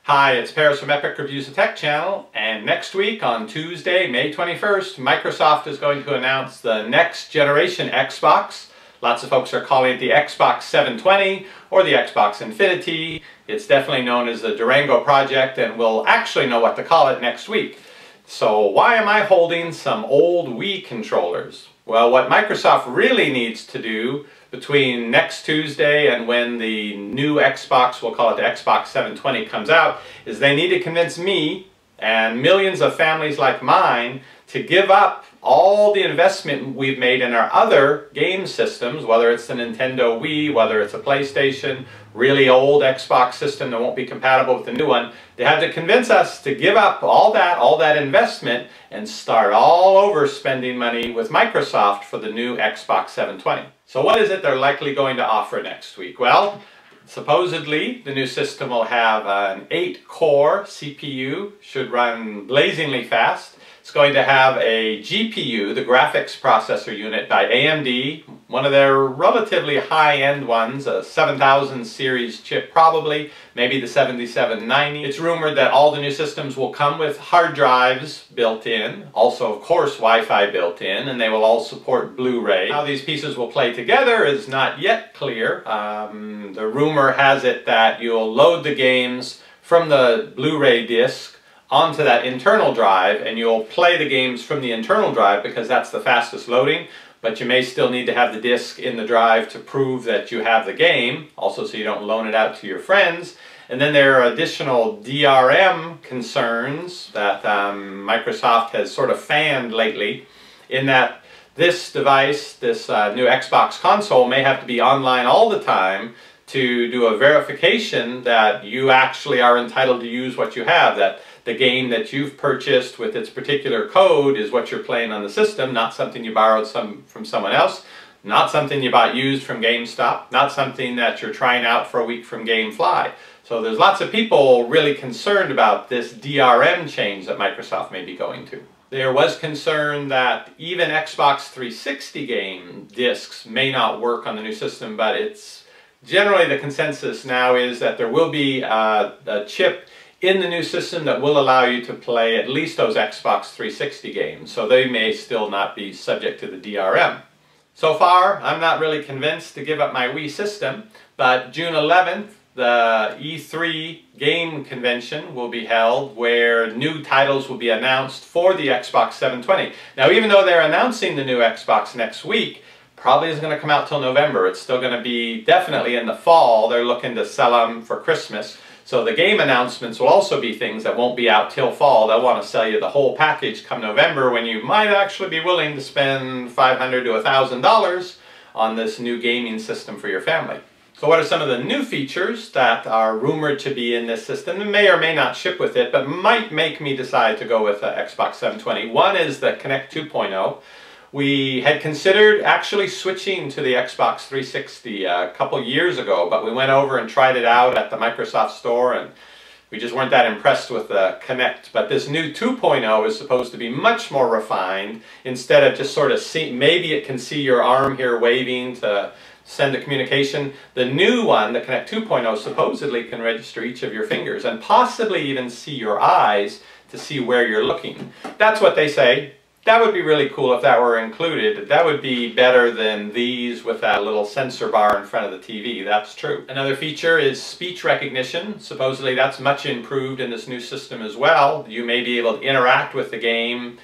Hi, it's Paris from Epic Reviews, the Tech Channel, and next week on Tuesday, May 21st, Microsoft is going to announce the next generation Xbox. Lots of folks are calling it the Xbox 720 or the Xbox Infinity. It's definitely known as the Durango Project, and we'll actually know what to call it next week. So why am I holding some old Wii controllers? Well, what Microsoft really needs to do between next Tuesday and when the new Xbox, we'll call it the Xbox 720, comes out, is they need to convince me and millions of families like mine to give up all the investment we've made in our other game systems, whether it's the Nintendo Wii, whether it's a PlayStation, really old Xbox system that won't be compatible with the new one. They have to convince us to give up all that investment and start all over spending money with Microsoft for the new Xbox 720. So what is it they're likely going to offer next week? Well, supposedly the new system will have an 8-core CPU, should run blazingly fast. It's going to have a GPU, the graphics processor unit by AMD, one of their relatively high-end ones, a 7000 series chip probably, maybe the 7790. It's rumored that all the new systems will come with hard drives built in, also of course Wi-Fi built in, and they will all support Blu-ray. How these pieces will play together is not yet clear. The rumor has it that you'll load the games from the Blu-ray disc onto that internal drive, and you'll play the games from the internal drive because that's the fastest loading, but you may still need to have the disc in the drive to prove that you have the game, also so you don't loan it out to your friends. And then there are additional DRM concerns that Microsoft has sort of fanned lately, in that this device, this new Xbox console, may have to be online all the time to do a verification that you actually are entitled to use what you have, that the game that you've purchased with its particular code is what you're playing on the system, not something you borrowed from someone else, not something you bought used from GameStop, not something that you're trying out for a week from GameFly. So there's lots of people really concerned about this DRM change that Microsoft may be going to. There was concern that even Xbox 360 game discs may not work on the new system, but it's generally the consensus now is that there will be a chip in the new system that will allow you to play at least those Xbox 360 games, so they may still not be subject to the DRM. So far, I'm not really convinced to give up my Wii system, but June 11th, the E3 game convention will be held where new titles will be announced for the Xbox 720. Now, even though they're announcing the new Xbox next week, probably isn't going to come out till November. It's still going to be definitely in the fall. They're looking to sell them for Christmas. So the game announcements will also be things that won't be out till fall. They'll want to sell you the whole package come November, when you might actually be willing to spend $500 to $1,000 on this new gaming system for your family. So what are some of the new features that are rumored to be in this system and may or may not ship with it, but might make me decide to go with the Xbox 720? One is the Kinect 2.0. We had considered actually switching to the Xbox 360 a couple years ago, but we went over and tried it out at the Microsoft Store, and we just weren't that impressed with the Kinect. But this new 2.0 is supposed to be much more refined. Instead of just sort of maybe it can see your arm here waving to send a communication. The new one, the Kinect 2.0, supposedly can register each of your fingers and possibly even see your eyes to see where you're looking. That's what they say. That would be really cool if that were included. That would be better than these with that little sensor bar in front of the TV, that's true. Another feature is speech recognition. Supposedly that's much improved in this new system as well. You may be able to interact with the game.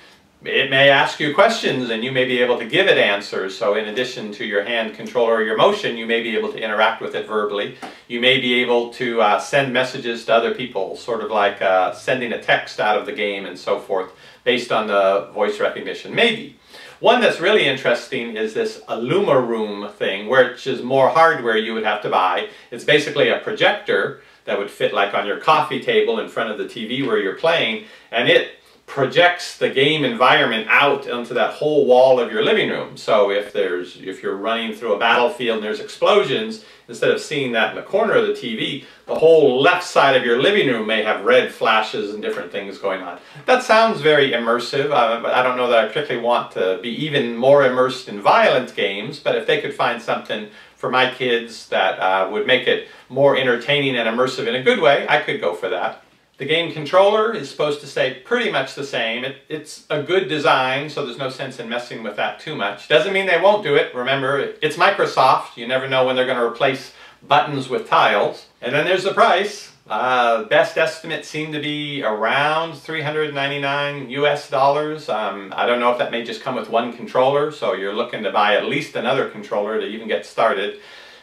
It may ask you questions and you may be able to give it answers. So in addition to your hand controller or your motion, you may be able to interact with it verbally. You may be able to send messages to other people, sort of like sending a text out of the game and so forth, based on the voice recognition, maybe. One that's really interesting is this IllumaRoom thing, which is more hardware you would have to buy. It's basically a projector that would fit like on your coffee table in front of the TV where you're playing, and it projects the game environment out onto that whole wall of your living room. So if you're running through a battlefield and there's explosions, instead of seeing that in the corner of the TV, the whole left side of your living room may have red flashes and different things going on. That sounds very immersive, but I don't know that I particularly want to be even more immersed in violent games, but if they could find something for my kids that would make it more entertaining and immersive in a good way, I could go for that. The game controller is supposed to stay pretty much the same. It's a good design, so there's no sense in messing with that too much. Doesn't mean they won't do it. Remember, it's Microsoft. You never know when they're going to replace buttons with tiles. And then there's the price. Best estimates seem to be around $399 US. I don't know if that may just come with one controller, so you're looking to buy at least another controller to even get started.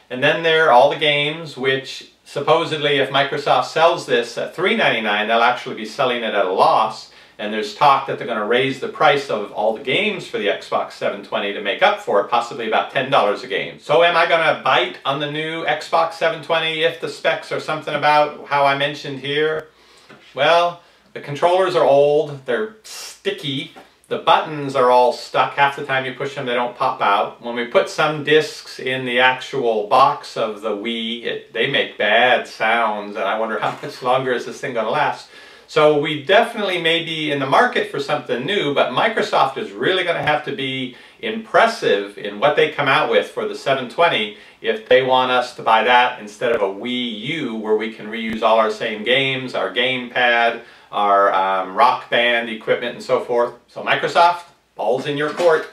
And then there are all the games, which supposedly if Microsoft sells this at $399, they'll actually be selling it at a loss. And there's talk that they're going to raise the price of all the games for the Xbox 720 to make up for it, possibly about $10 a game. So am I going to bite on the new Xbox 720 if the specs are something about how I mentioned here? Well, the controllers are old, they're sticky, the buttons are all stuck. Half the time you push them, they don't pop out. When we put some discs in the actual box of the Wii, they make bad sounds, and I wonder how much longer is this thing going to last. So we definitely may be in the market for something new, but Microsoft is really going to have to be impressive in what they come out with for the 720 if they want us to buy that instead of a Wii U, where we can reuse all our same games, our gamepad, our Rock Band equipment and so forth. So Microsoft, ball's in your court.